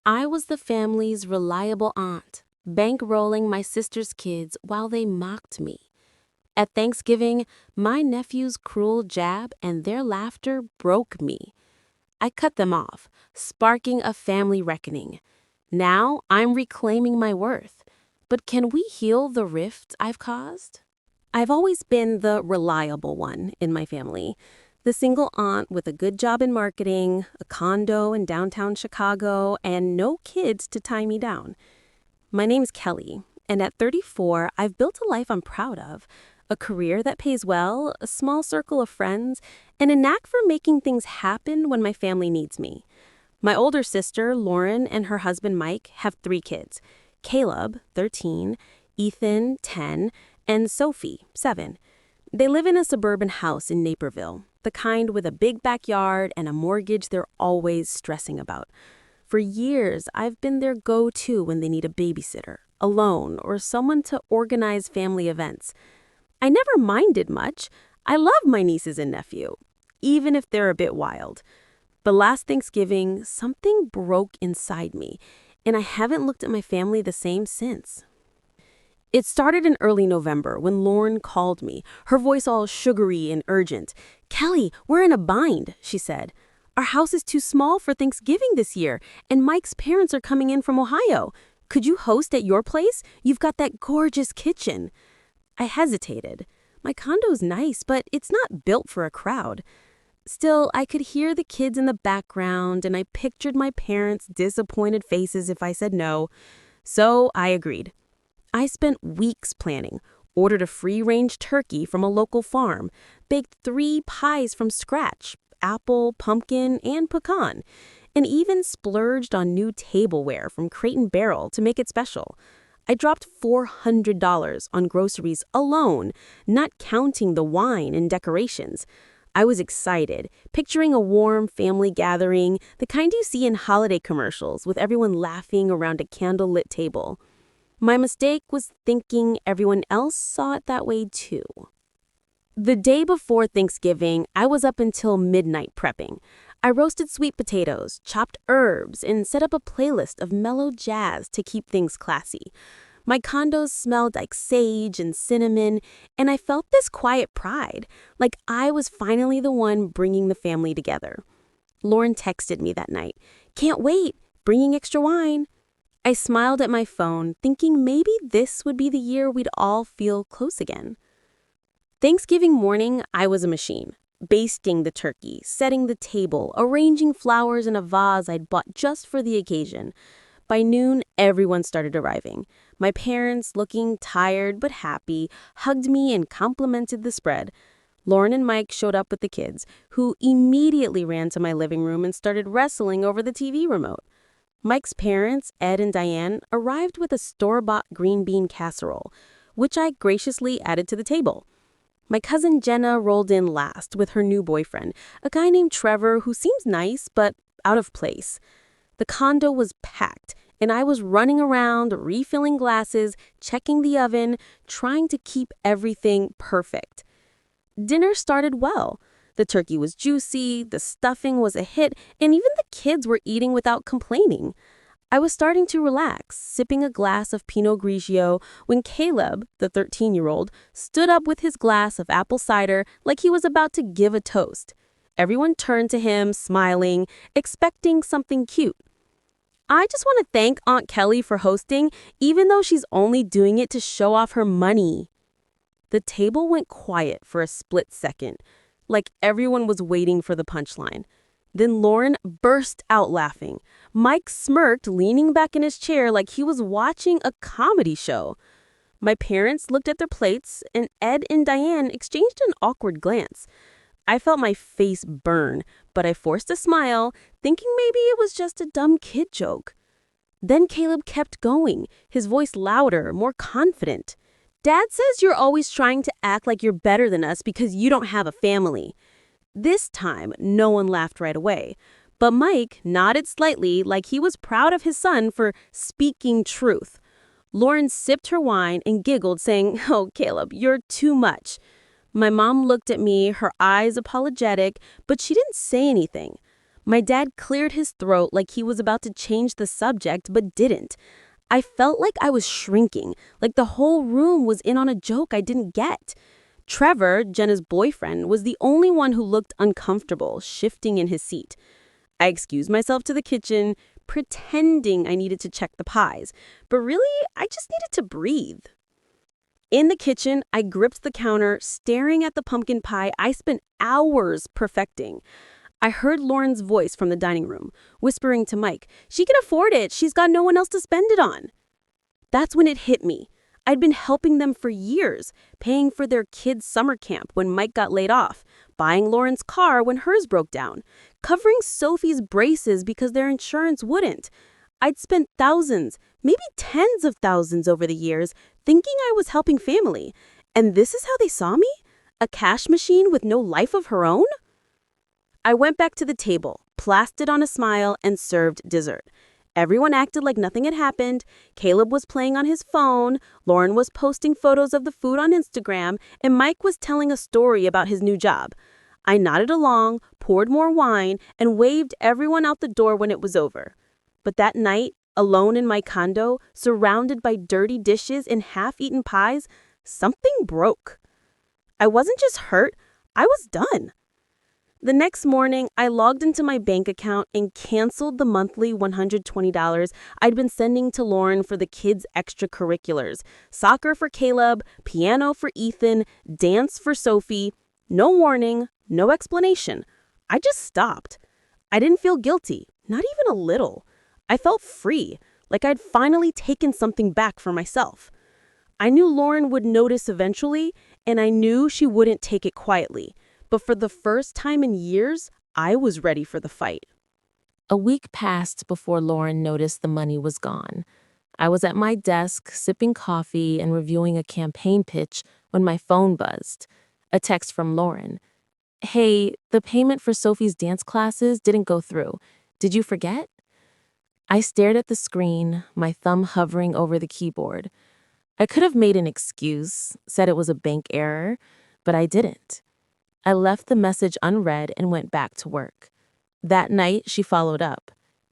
I was the family's reliable aunt, bankrolling my sister's kids while they mocked me. At Thanksgiving, my nephew's cruel jab and their laughter broke me. I cut them off, sparking a family reckoning. Now I'm reclaiming my worth. But can we heal the rifts I've caused? I've always been the reliable one in my family. The single aunt with a good job in marketing, a condo in downtown Chicago, and no kids to tie me down. My name's Kelly, and at 34, I've built a life I'm proud of. A career that pays well, a small circle of friends, and a knack for making things happen when my family needs me. My older sister, Lauren, and her husband, Mike, have 3 kids. Caleb, 13, Ethan, 10, and Sophie, 7. They live in a suburban house in Naperville, the kind with a big backyard and a mortgage they're always stressing about. For years, I've been their go-to when they need a babysitter, a loan, or someone to organize family events. I never minded much. I love my nieces and nephew, even if they're a bit wild. But last Thanksgiving, something broke inside me, and I haven't looked at my family the same since. It started in early November when Lauren called me, her voice all sugary and urgent. "Kelly, we're in a bind," she said. "Our house is too small for Thanksgiving this year, and Mike's parents are coming in from Ohio. Could you host at your place? You've got that gorgeous kitchen." I hesitated. My condo's nice, but it's not built for a crowd. Still, I could hear the kids in the background, and I pictured my parents' disappointed faces if I said no. So I agreed. I spent weeks planning, ordered a free-range turkey from a local farm, baked 3 pies from scratch, apple, pumpkin, and pecan, and even splurged on new tableware from Crate and Barrel to make it special. I dropped $400 on groceries alone, not counting the wine and decorations. I was excited, picturing a warm family gathering, the kind you see in holiday commercials with everyone laughing around a candlelit table. My mistake was thinking everyone else saw it that way too. The day before Thanksgiving, I was up until midnight prepping. I roasted sweet potatoes, chopped herbs, and set up a playlist of mellow jazz to keep things classy. My condos smelled like sage and cinnamon, and I felt this quiet pride, like I was finally the one bringing the family together. Lauren texted me that night, "Can't wait, bringing extra wine." I smiled at my phone, thinking maybe this would be the year we'd all feel close again. Thanksgiving morning, I was a machine, basting the turkey, setting the table, arranging flowers in a vase I'd bought just for the occasion. By noon, everyone started arriving. My parents, looking tired but happy, hugged me and complimented the spread. Lauren and Mike showed up with the kids, who immediately ran to my living room and started wrestling over the TV remote. Mike's parents, Ed and Diane, arrived with a store-bought green bean casserole, which I graciously added to the table. My cousin Jenna rolled in last with her new boyfriend, a guy named Trevor who seems nice but out of place. The condo was packed, and I was running around, refilling glasses, checking the oven, trying to keep everything perfect. Dinner started well. The turkey was juicy, the stuffing was a hit, and even the kids were eating without complaining. I was starting to relax, sipping a glass of Pinot Grigio, when Caleb, the 13-year-old, stood up with his glass of apple cider like he was about to give a toast. Everyone turned to him, smiling, expecting something cute. "I just want to thank Aunt Kelly for hosting, even though she's only doing it to show off her money." The table went quiet for a split second, like everyone was waiting for the punchline. Then Lauren burst out laughing. Mike smirked, leaning back in his chair like he was watching a comedy show. My parents looked at their plates, and Ed and Diane exchanged an awkward glance. I felt my face burn, but I forced a smile, thinking maybe it was just a dumb kid joke. Then Caleb kept going, his voice louder, more confident. "Dad says you're always trying to act like you're better than us because you don't have a family." This time, no one laughed right away, but Mike nodded slightly like he was proud of his son for speaking truth. Lauren sipped her wine and giggled, saying, "Oh, Caleb, you're too much." My mom looked at me, her eyes apologetic, but she didn't say anything. My dad cleared his throat like he was about to change the subject, but didn't. I felt like I was shrinking, like the whole room was in on a joke I didn't get. Trevor, Jenna's boyfriend, was the only one who looked uncomfortable, shifting in his seat. I excused myself to the kitchen, pretending I needed to check the pies, but really, I just needed to breathe. In the kitchen, I gripped the counter, staring at the pumpkin pie I spent hours perfecting. I heard Lauren's voice from the dining room, whispering to Mike, "She can afford it. She's got no one else to spend it on." That's when it hit me. I'd been helping them for years, paying for their kids' summer camp when Mike got laid off, buying Lauren's car when hers broke down, covering Sophie's braces because their insurance wouldn't. I'd spent thousands, maybe tens of thousands over the years, thinking I was helping family. And this is how they saw me? A cash machine with no life of her own? I went back to the table, plastered on a smile, and served dessert. Everyone acted like nothing had happened. Caleb was playing on his phone, Lauren was posting photos of the food on Instagram, and Mike was telling a story about his new job. I nodded along, poured more wine, and waved everyone out the door when it was over. But that night, alone in my condo, surrounded by dirty dishes and half-eaten pies, something broke. I wasn't just hurt, I was done. The next morning, I logged into my bank account and canceled the monthly $120 I'd been sending to Lauren for the kids' extracurriculars. Soccer for Caleb, piano for Ethan, dance for Sophie. No warning, no explanation. I just stopped. I didn't feel guilty, not even a little. I felt free, like I'd finally taken something back for myself. I knew Lauren would notice eventually, and I knew she wouldn't take it quietly. But for the first time in years, I was ready for the fight. A week passed before Lauren noticed the money was gone. I was at my desk, sipping coffee and reviewing a campaign pitch when my phone buzzed. A text from Lauren. "Hey, the payment for Sophie's dance classes didn't go through. Did you forget?" I stared at the screen, my thumb hovering over the keyboard. I could have made an excuse, said it was a bank error, but I didn't. I left the message unread and went back to work. That night, she followed up.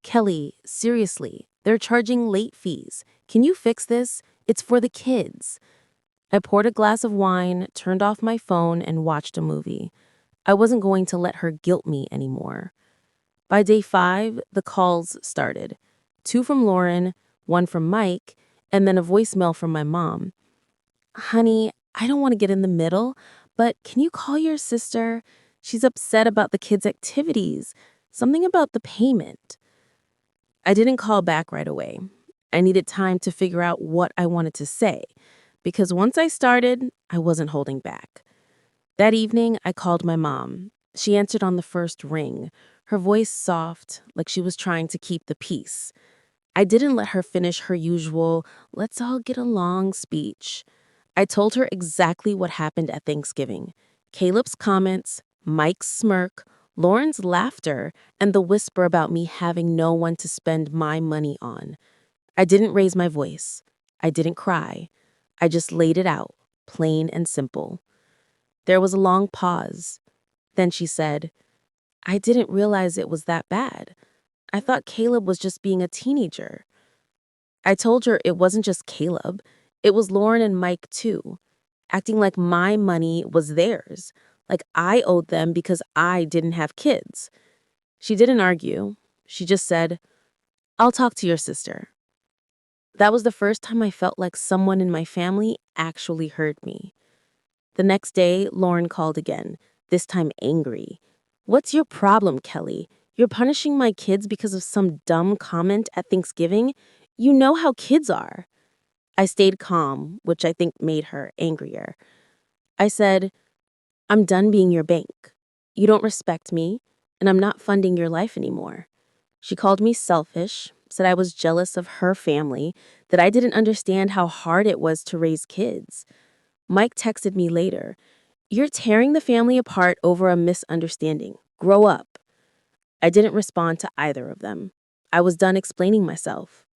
"Kelly, seriously, they're charging late fees. Can you fix this? It's for the kids." I poured a glass of wine, turned off my phone, and watched a movie. I wasn't going to let her guilt me anymore. By day 5, the calls started. 2 from Lauren, 1 from Mike, and then a voicemail from my mom. "Honey, I don't want to get in the middle, but can you call your sister? She's upset about the kids' activities. Something about the payment." I didn't call back right away. I needed time to figure out what I wanted to say, because once I started, I wasn't holding back. That evening, I called my mom. She answered on the first ring, her voice soft, like she was trying to keep the peace. I didn't let her finish her usual, "let's all get along" speech. I told her exactly what happened at Thanksgiving. Caleb's comments, Mike's smirk, Lauren's laughter, and the whisper about me having no one to spend my money on. I didn't raise my voice. I didn't cry. I just laid it out, plain and simple. There was a long pause. Then she said, "I didn't realize it was that bad. I thought Caleb was just being a teenager." I told her it wasn't just Caleb. It was Lauren and Mike, too, acting like my money was theirs, like I owed them because I didn't have kids. She didn't argue. She just said, "I'll talk to your sister." That was the first time I felt like someone in my family actually heard me. The next day, Lauren called again, this time angry. "What's your problem, Kelly? You're punishing my kids because of some dumb comment at Thanksgiving? You know how kids are." I stayed calm, which I think made her angrier. I said, "I'm done being your bank. You don't respect me, and I'm not funding your life anymore." She called me selfish, said I was jealous of her family, that I didn't understand how hard it was to raise kids. Mike texted me later, "You're tearing the family apart over a misunderstanding. Grow up." I didn't respond to either of them. I was done explaining myself.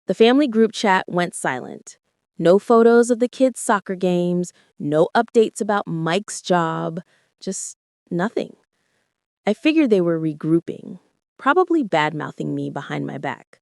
The family group chat went silent. No photos of the kids' soccer games, no updates about Mike's job, just nothing. I figured they were regrouping, probably bad-mouthing me behind my back.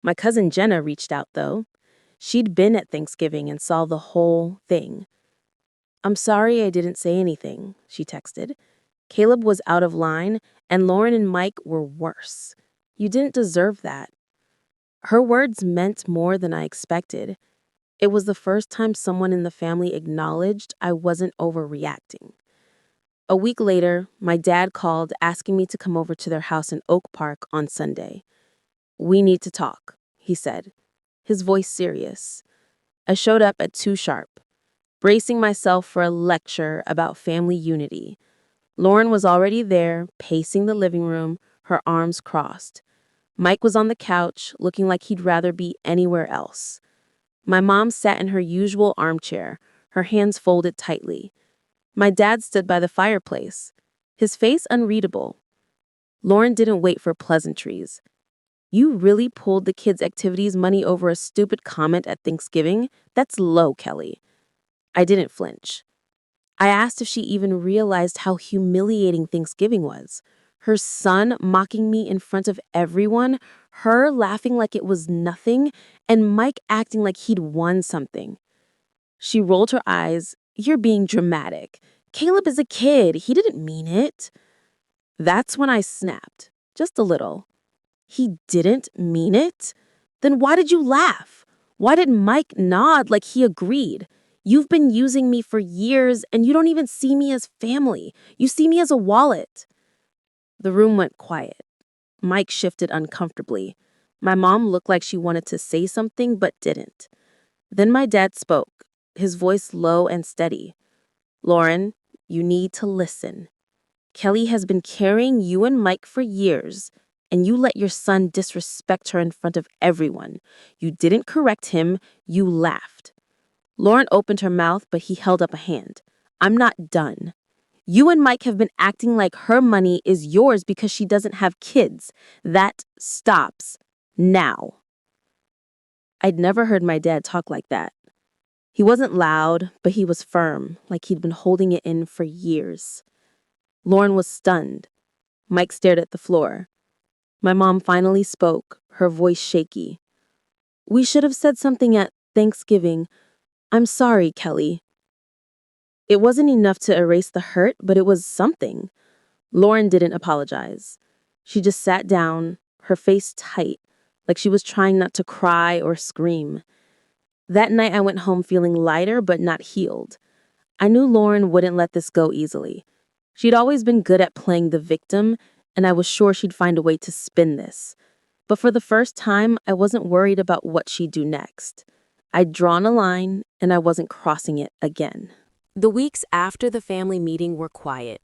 My cousin Jenna reached out, though. She'd been at Thanksgiving and saw the whole thing. "I'm sorry I didn't say anything," she texted. "Caleb was out of line, and Lauren and Mike were worse. You didn't deserve that." Her words meant more than I expected. It was the first time someone in the family acknowledged I wasn't overreacting. A week later, my dad called asking me to come over to their house in Oak Park on Sunday. "We need to talk," he said, his voice serious. I showed up at 2 sharp, bracing myself for a lecture about family unity. Lauren was already there, pacing the living room, her arms crossed. Mike was on the couch, looking like he'd rather be anywhere else. My mom sat in her usual armchair, her hands folded tightly. My dad stood by the fireplace, his face unreadable. Lauren didn't wait for pleasantries. "You really pulled the kids' activities money over a stupid comment at Thanksgiving? That's low, Kelly." I didn't flinch. I asked if she even realized how humiliating Thanksgiving was. Her son mocking me in front of everyone, her laughing like it was nothing, and Mike acting like he'd won something. She rolled her eyes. "You're being dramatic. Caleb is a kid. He didn't mean it." That's when I snapped, just a little. "He didn't mean it? Then why did you laugh? Why did Mike nod like he agreed? You've been using me for years and you don't even see me as family. You see me as a wallet." The room went quiet. Mike shifted uncomfortably. My mom looked like she wanted to say something but didn't. Then my dad spoke, his voice low and steady. "Lauren, you need to listen. Kelly has been carrying you and Mike for years, and you let your son disrespect her in front of everyone. You didn't correct him, you laughed." Lauren opened her mouth, but he held up a hand. "I'm not done. You and Mike have been acting like her money is yours because she doesn't have kids. That stops now." I'd never heard my dad talk like that. He wasn't loud, but he was firm, like he'd been holding it in for years. Lauren was stunned. Mike stared at the floor. My mom finally spoke, her voice shaky. "We should have said something at Thanksgiving. I'm sorry, Kelly." It wasn't enough to erase the hurt, but it was something. Lauren didn't apologize. She just sat down, her face tight, like she was trying not to cry or scream. That night I went home feeling lighter but not healed. I knew Lauren wouldn't let this go easily. She'd always been good at playing the victim, and I was sure she'd find a way to spin this. But for the first time, I wasn't worried about what she'd do next. I'd drawn a line, and I wasn't crossing it again. The weeks after the family meeting were quiet.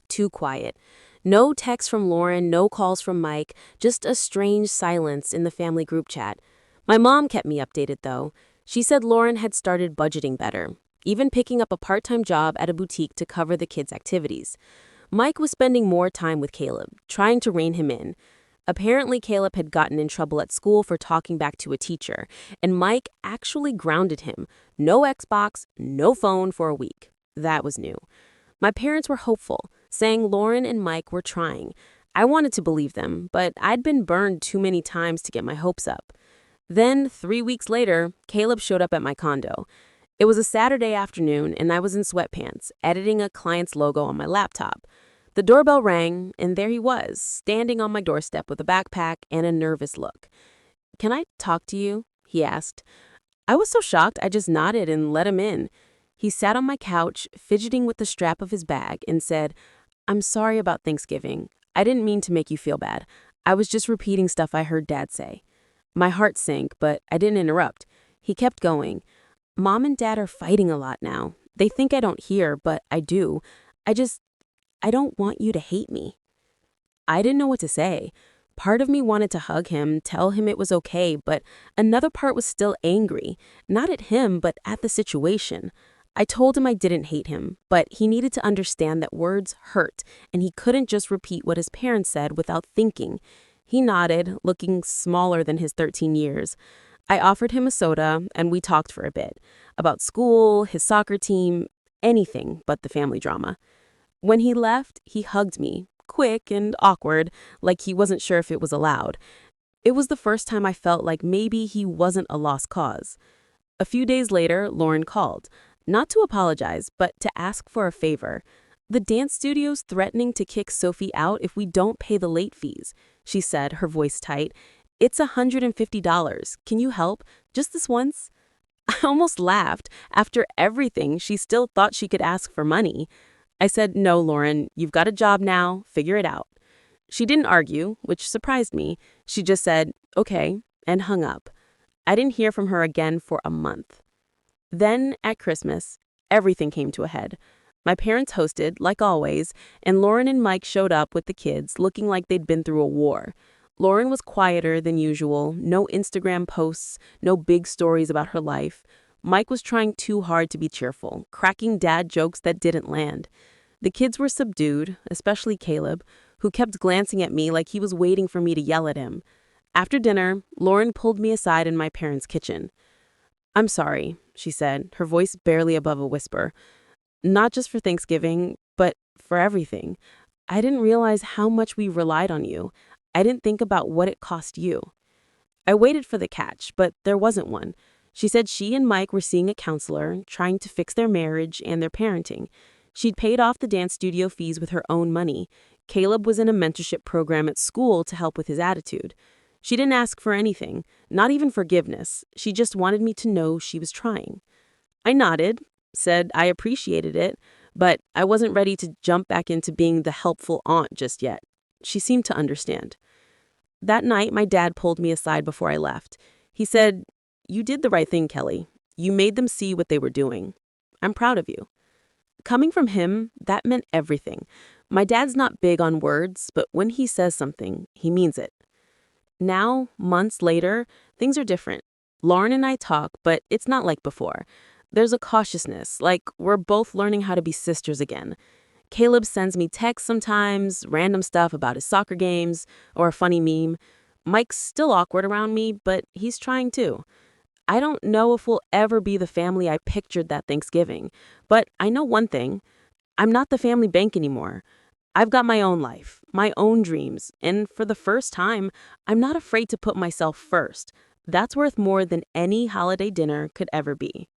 Too quiet. No texts from Lauren, no calls from Mike, just a strange silence in the family group chat. My mom kept me updated, though. She said Lauren had started budgeting better, even picking up a part-time job at a boutique to cover the kids' activities. Mike was spending more time with Caleb, trying to rein him in. Apparently, Caleb had gotten in trouble at school for talking back to a teacher, and Mike actually grounded him. No Xbox, no phone for a week. That was new. My parents were hopeful, saying Lauren and Mike were trying. I wanted to believe them, but I'd been burned too many times to get my hopes up. Then, 3 weeks later, Caleb showed up at my condo. It was a Saturday afternoon, and I was in sweatpants, editing a client's logo on my laptop. The doorbell rang, and there he was, standing on my doorstep with a backpack and a nervous look. "Can I talk to you?" he asked. I was so shocked I just nodded and let him in. He sat on my couch, fidgeting with the strap of his bag, and said, "I'm sorry about Thanksgiving. I didn't mean to make you feel bad. I was just repeating stuff I heard Dad say." My heart sank, but I didn't interrupt. He kept going. "Mom and Dad are fighting a lot now. They think I don't hear, but I do. I don't want you to hate me." I didn't know what to say. Part of me wanted to hug him, tell him it was okay, but another part was still angry. Not at him, but at the situation. I told him I didn't hate him, but he needed to understand that words hurt, and he couldn't just repeat what his parents said without thinking. He nodded, looking smaller than his 13 years. I offered him a soda, and we talked for a bit. About school, his soccer team, anything but the family drama. When he left, he hugged me, quick and awkward, like he wasn't sure if it was allowed. It was the first time I felt like maybe he wasn't a lost cause. A few days later, Lauren called, not to apologize, but to ask for a favor. The dance studio's threatening to kick Sophie out if we don't pay the late fees, she said, her voice tight. It's $150. Can you help? Just this once? I almost laughed. After everything, she still thought she could ask for money. I said, no, Lauren, you've got a job now. Figure it out. She didn't argue, which surprised me. She just said, okay, and hung up. I didn't hear from her again for a month. Then, at Christmas, everything came to a head. My parents hosted, like always, and Lauren and Mike showed up with the kids, looking like they'd been through a war. Lauren was quieter than usual, no Instagram posts, no big stories about her life. Mike was trying too hard to be cheerful, cracking dad jokes that didn't land. The kids were subdued, especially Caleb, who kept glancing at me like he was waiting for me to yell at him. After dinner, Lauren pulled me aside in my parents' kitchen. I'm sorry, she said, her voice barely above a whisper. Not just for Thanksgiving, but for everything. I didn't realize how much we relied on you. I didn't think about what it cost you. I waited for the catch, but there wasn't one. She said she and Mike were seeing a counselor, trying to fix their marriage and their parenting. She'd paid off the dance studio fees with her own money. Caleb was in a mentorship program at school to help with his attitude. She didn't ask for anything, not even forgiveness. She just wanted me to know she was trying. I nodded, said I appreciated it, but I wasn't ready to jump back into being the helpful aunt just yet. She seemed to understand. That night, my dad pulled me aside before I left. He said, "You did the right thing, Kelly. You made them see what they were doing. I'm proud of you." Coming from him, that meant everything. My dad's not big on words, but when he says something, he means it. Now, months later, things are different. Lauren and I talk, but it's not like before. There's a cautiousness, like we're both learning how to be sisters again. Caleb sends me texts sometimes, random stuff about his soccer games, or a funny meme. Mike's still awkward around me, but he's trying too. I don't know if we'll ever be the family I pictured that Thanksgiving, but I know one thing. I'm not the family bank anymore. I've got my own life, my own dreams, and for the first time, I'm not afraid to put myself first. That's worth more than any holiday dinner could ever be.